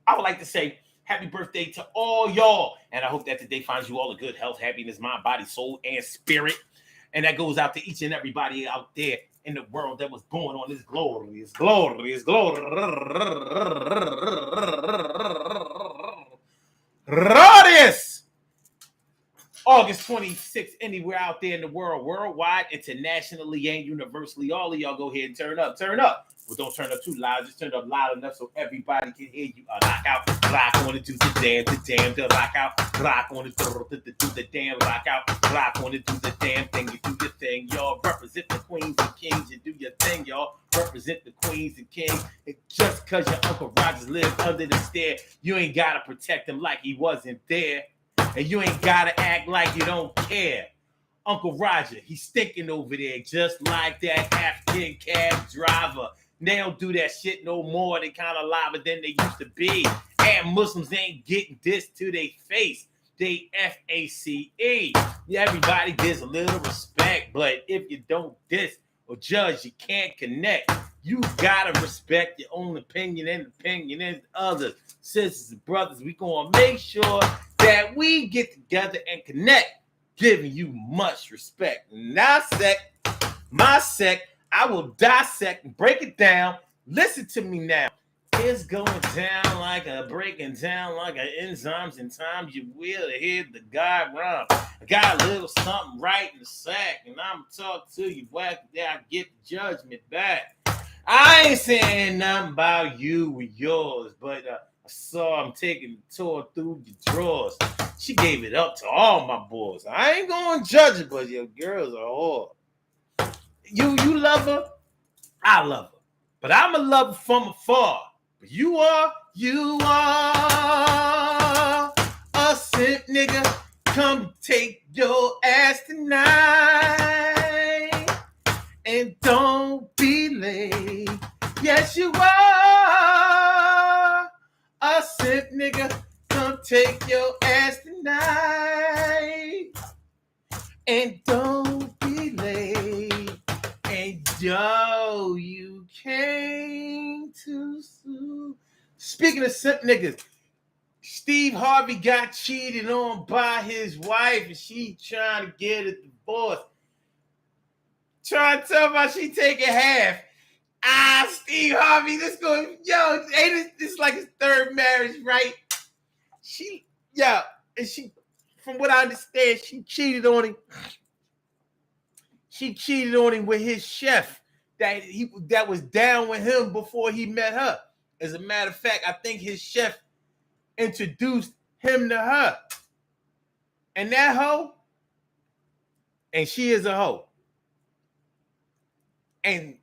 S1: I would like to say happy birthday to all y'all. And I hope that today finds you all a good health, happiness, mind, body, soul, and spirit. And that goes out to each and everybody out there in the world that was born on this glorious. August 26th, anywhere out there in the world, worldwide, internationally, and universally. All of y'all go ahead and turn up. But don't turn up too loud. Just turn up loud enough so everybody can hear you. Rock out, rock on it, do the damn, to rock out, rock on it, do the damn, rock out, rock on it, do the damn thing. You do your thing, y'all. Represent the queens and kings. You do your thing, y'all. Represent the queens and kings. And just because your Uncle Rogers lived under the stair, you ain't got to protect him like he wasn't there. And you ain't gotta act like you don't care. Uncle Roger, he's stinking over there just like that African cab driver. They don't do that shit no more. They kind of liver than they used to be. And Muslims ain't getting this to their face. They F-A-C-E. Yeah, everybody gives a little respect, but if you don't diss or judge, you can't connect. You gotta respect your own opinion and opinion and others. Sisters and brothers, we gonna make sure that we get together and connect, giving you much respect. Now, my sect, I will dissect and break it down. Listen to me now. It's going down like a breaking down like an enzymes and times you will hear the guy rhyme. I got a little something right in the sack, and I'm talk to you back there. I get the judgment back. I ain't saying nothing about you or yours, but I saw him taking the tour through your drawers. She gave it up to all my boys. I ain't gonna judge it, but your girl's a whore. You love her, I love her, but I'm a lover from afar. But you are a simp nigga. Come take your ass tonight. And don't be late. Yes, you are a simp nigga. Come take your ass tonight. And don't be late. And yo, you came too soon. Speaking of simp niggas, Steve Harvey got cheated on by his wife, and she trying to get a divorce. Trying to tell me she taking half. Steve Harvey, this going, yo, ain't this like his third marriage, right? And she, from what I understand, she cheated on him. She cheated on him with his chef that was down with him before he met her. As a matter of fact, I think his chef introduced him to her. And that hoe, and she is a hoe. And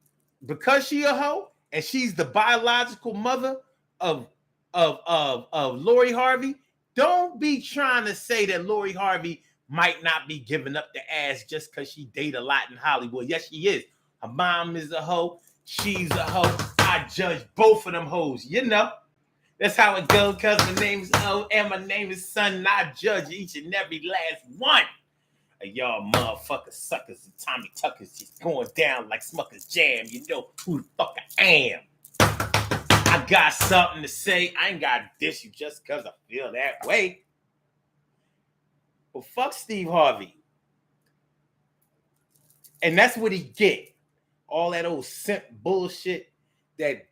S1: because she a hoe, and she's the biological mother of Lori Harvey, don't be trying to say that Lori Harvey might not be giving up the ass just because she date a lot in Hollywood. Yes, she is. Her mom is a hoe. She's a hoe. I judge both of them hoes. You know, that's how it goes, because my name is O and my name is Son, and I judge each and every last one. Y'all motherfuckers, suckers, and Tommy Tuckers just going down like Smucker's Jam. You know who the fuck I am. I got something to say. I ain't got to diss you just because I feel that way. Well, fuck Steve Harvey. And that's what he get. All that old simp bullshit that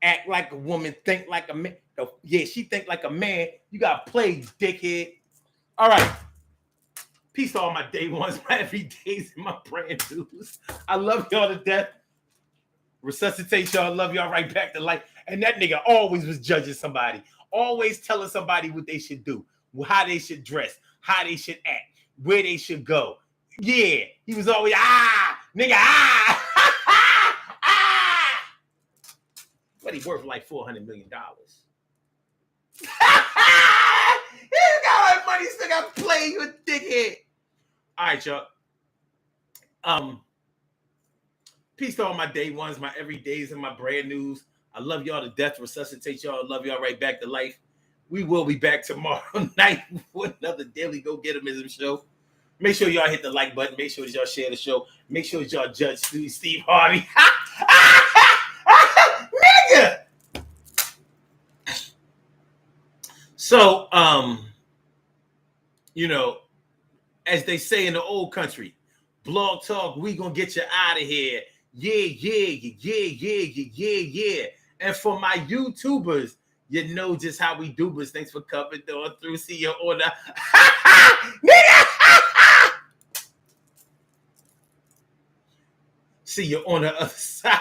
S1: act like a woman, think like a man. Yeah, she think like a man. You got plays, dickhead. All right. Peace to all my day ones, my everydays, and my brand news. I love y'all to death. Resuscitate y'all. Love y'all right back to life. And that nigga always was judging somebody. Always telling somebody what they should do, how they should dress, how they should act, where they should go. Yeah, he was always, nigga, But he worth like $400 million. He got all that money, still got to play you a dickhead. All right, y'all. Peace to all my day ones, my everydays, and my brand news. I love y'all to death. Resuscitate y'all. Love y'all right back to life. We will be back tomorrow night for another Daily Go Getimism show. Make sure y'all hit the like button. Make sure that y'all share the show. Make sure that y'all judge Steve Harvey. Nigga! So, as they say in the old country, Blog Talk, we gonna get you out of here. Yeah. And for my YouTubers, you know just how we do, but thanks for coming through. See you on the nigga. See you on the other side.